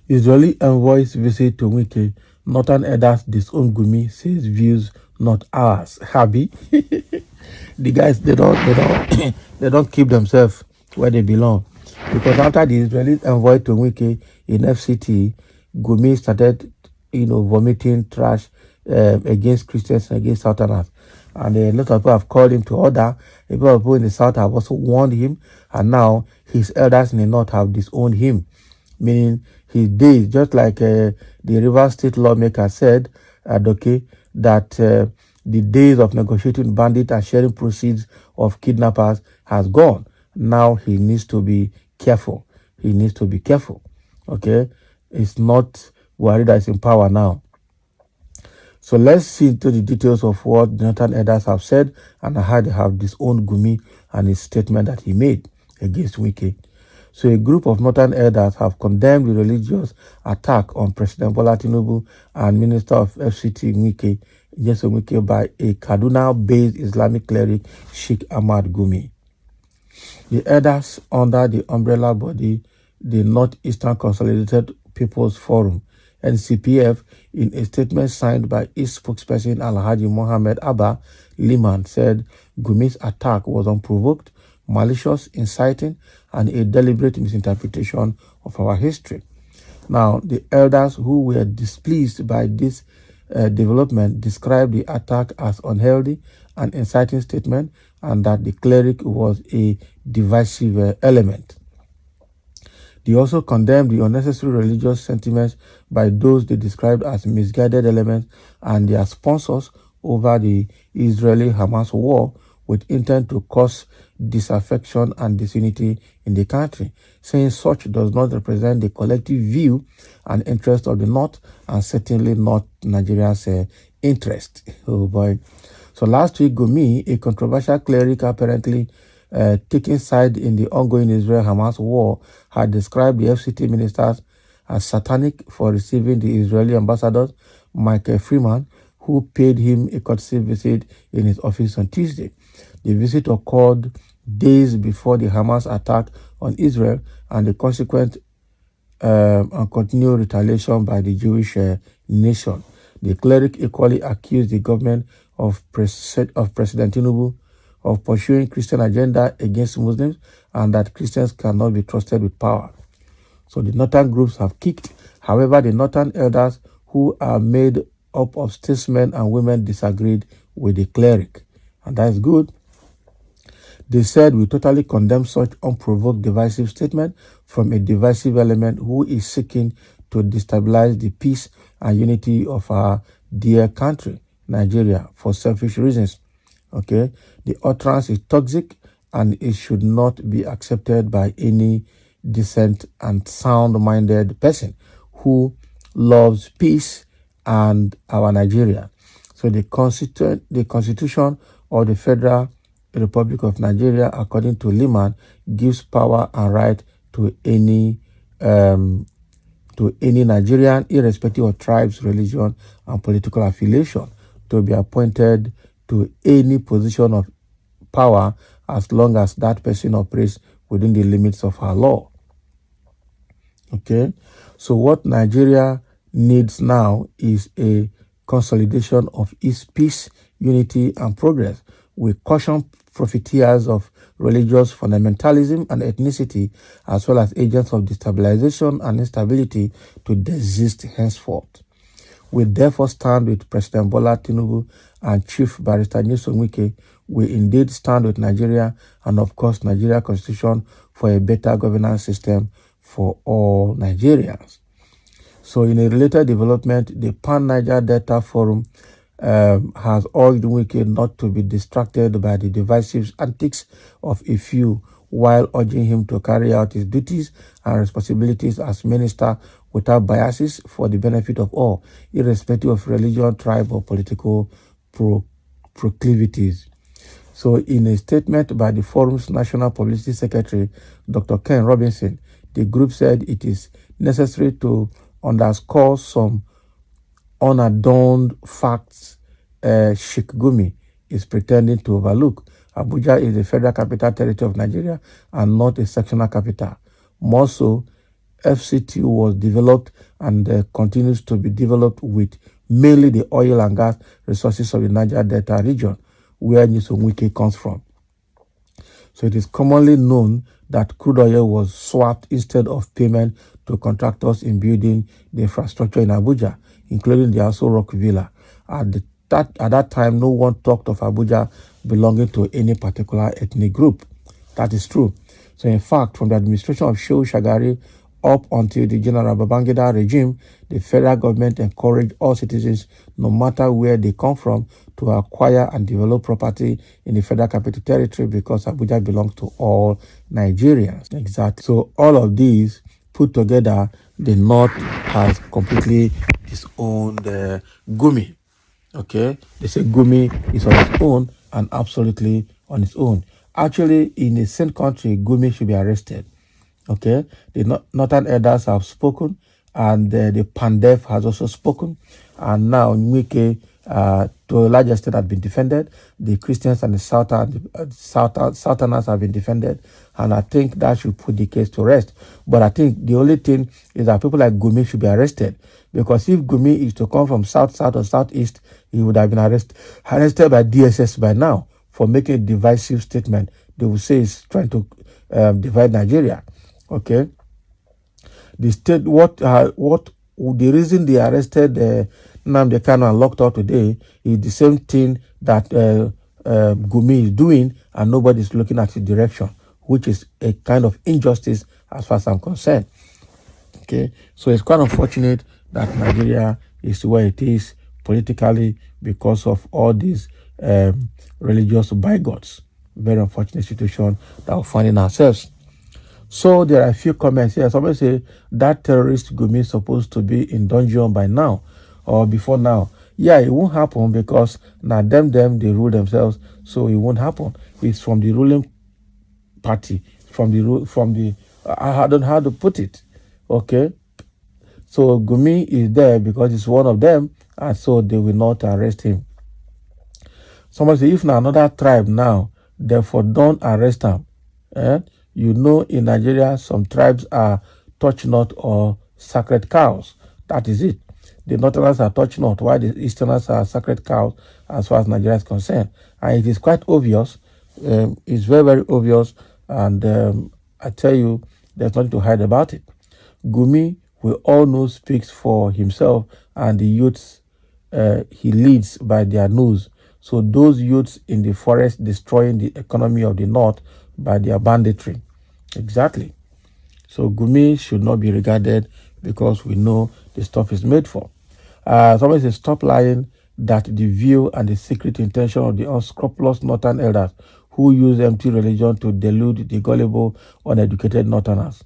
Israeli envoys visit to Wike. Northern elders disown Gumi, says views not ours. Happy. The guys they don't they don't keep themselves where they belong. Because after the Israeli envoy to Wike in FCT, Gumi started vomiting trash against Christians and against Southerners. And a lot of people have called him to order. A lot of people in the south have also warned him, and now his elders in the north have disowned him, meaning his days, just like the River State lawmaker said, Adoke, that the days of negotiating bandits and sharing proceeds of kidnappers has gone. Now he needs to be careful. He needs to be careful. Okay, it's not Buhari that is in power now. So let's see into the details of what Jonathan elders have said and how they have disowned Gumi and his statement that he made against Wike. So a group of northern elders have condemned the religious attack on President Bola Tinubu and Minister of FCT Wike, Nyesom Wike, by a Kaduna-based Islamic cleric, Sheikh Ahmad Gumi. The elders under the umbrella body, the Northeastern Consolidated People's Forum, NCPF, in a statement signed by its spokesperson Alhaji Mohammed Abba Liman, said Gumi's attack was unprovoked, malicious, inciting, and a deliberate misinterpretation of our history. Now, the elders who were displeased by this development described the attack as unhealthy and inciting statement, and that the cleric was a divisive element. They also condemned the unnecessary religious sentiments by those they described as misguided elements and their sponsors over the Israeli-Hamas war, with intent to cause disaffection and disunity in the country, saying such does not represent the collective view and interest of the North, and certainly not Nigeria's interest. Oh boy. So last week, Gumi, a controversial cleric apparently taking side in the ongoing Israel-Hamas war, had described the FCT ministers as satanic for receiving the Israeli ambassador, Michael Freeman, who paid him a courtesy visit in his office on Tuesday. The visit occurred days before the Hamas attack on Israel and the consequent and continued retaliation by the Jewish nation. The cleric equally accused the government of President Tinubu of pursuing Christian agenda against Muslims and that Christians cannot be trusted with power. So the northern groups have kicked. However, the northern elders, who are made up of statesmen and women, disagreed with the cleric. And that is good. They said, we totally condemn such unprovoked divisive statement from a divisive element who is seeking to destabilize the peace and unity of our dear country, Nigeria, for selfish reasons. Okay, the utterance is toxic and it should not be accepted by any decent and sound-minded person who loves peace and our Nigeria. So the Constitution of the Federal Republic of Nigeria, according to Liman, gives power and right to any Nigerian, irrespective of tribes, religion, and political affiliation, to be appointed to any position of power as long as that person operates within the limits of our law. Okay, so what Nigeria needs now is a consolidation of its peace, unity, and progress. We caution profiteers of religious fundamentalism and ethnicity, as well as agents of destabilization and instability, to desist henceforth. We therefore stand with President Bola Tinubu and Chief Barrister Nyesom Wike. We indeed stand with Nigeria and, of course, Nigeria Constitution for a better governance system for all Nigerians. So in a related development, the Pan-Niger Delta Forum has urged Wike not to be distracted by the divisive antics of a few, while urging him to carry out his duties and responsibilities as minister without biases for the benefit of all, irrespective of religion, tribe, or political proclivities. So in a statement by the forum's National Publicity Secretary, Dr. Ken Robinson, the group said it is necessary to underscore some unadorned facts Sheikh Gumi is pretending to overlook. Abuja is the federal capital territory of Nigeria and not a sectional capital. More so, FCT was developed and continues to be developed with mainly the oil and gas resources of the Niger Delta region, where Nyesom Wike comes from. So it is commonly known that crude oil was swapped instead of payment to contractors in building the infrastructure in Abuja, including the Aso Rock Villa. At that time, no one talked of Abuja belonging to any particular ethnic group. That is true. So in fact, from the administration of Shehu Shagari up until the General Babangida regime, the federal government encouraged all citizens, no matter where they come from, to acquire and develop property in the Federal Capital Territory because Abuja belongs to all Nigerians. Exactly. So all of these put together, the North has completely disowned Gumi. Okay, they say Gumi is on its own and absolutely on its own. Actually, in the same country, Gumi should be arrested. Okay, the Northern elders have spoken, and the Pandef has also spoken, and now Wike, to a large extent, has been defended. The Christians and the Southerners have been defended, and I think that should put the case to rest. But I think the only thing is that people like Gumi should be arrested, because if Gumi is to come from south or southeast, he would have been arrested by DSS by now for making a divisive statement. They will say he's trying to divide Nigeria. Okay, the state the reason they arrested Nnamdi Kanu and locked up today is the same thing that Gumi is doing, and nobody's looking at the direction, which is a kind of injustice as far as I'm concerned. Okay, so it's quite unfortunate that Nigeria is where it is politically because of all these religious bigots. Very unfortunate situation that we're finding ourselves. So there are a few comments here. Somebody say that terrorist Gumi is supposed to be in dungeon by now or before now. Yeah, it won't happen because now them they rule themselves, so it won't happen. It's from the ruling party, from the I don't know how to put it. Okay, so Gumi is there because it's one of them, and so they will not arrest him. Somebody say if now another tribe now, therefore don't arrest him. You know, in Nigeria, some tribes are touch not or sacred cows. That is it. The Northerners are touch not, while the Easterners are sacred cows as far as Nigeria is concerned. And it is quite obvious. It's very, very obvious. And I tell you, there's nothing to hide about it. Gumi, we all know, speaks for himself and the youths he leads by their nose. So those youths in the forest destroying the economy of the North by their banditry. Exactly. So Gumi should not be regarded because we know the stuff is made for. Somebody says, stop lying that the view and the secret intention of the unscrupulous Northern elders who use empty religion to delude the gullible, uneducated Northerners.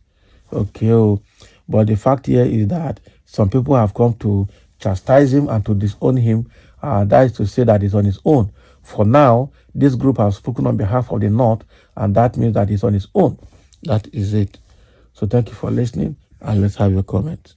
Okay, but the fact here is that some people have come to chastise him and to disown him. That is to say that he's on his own. For now, this group has spoken on behalf of the North, and that means that he's on his own. That is it. So thank you for listening, and let's have your comments.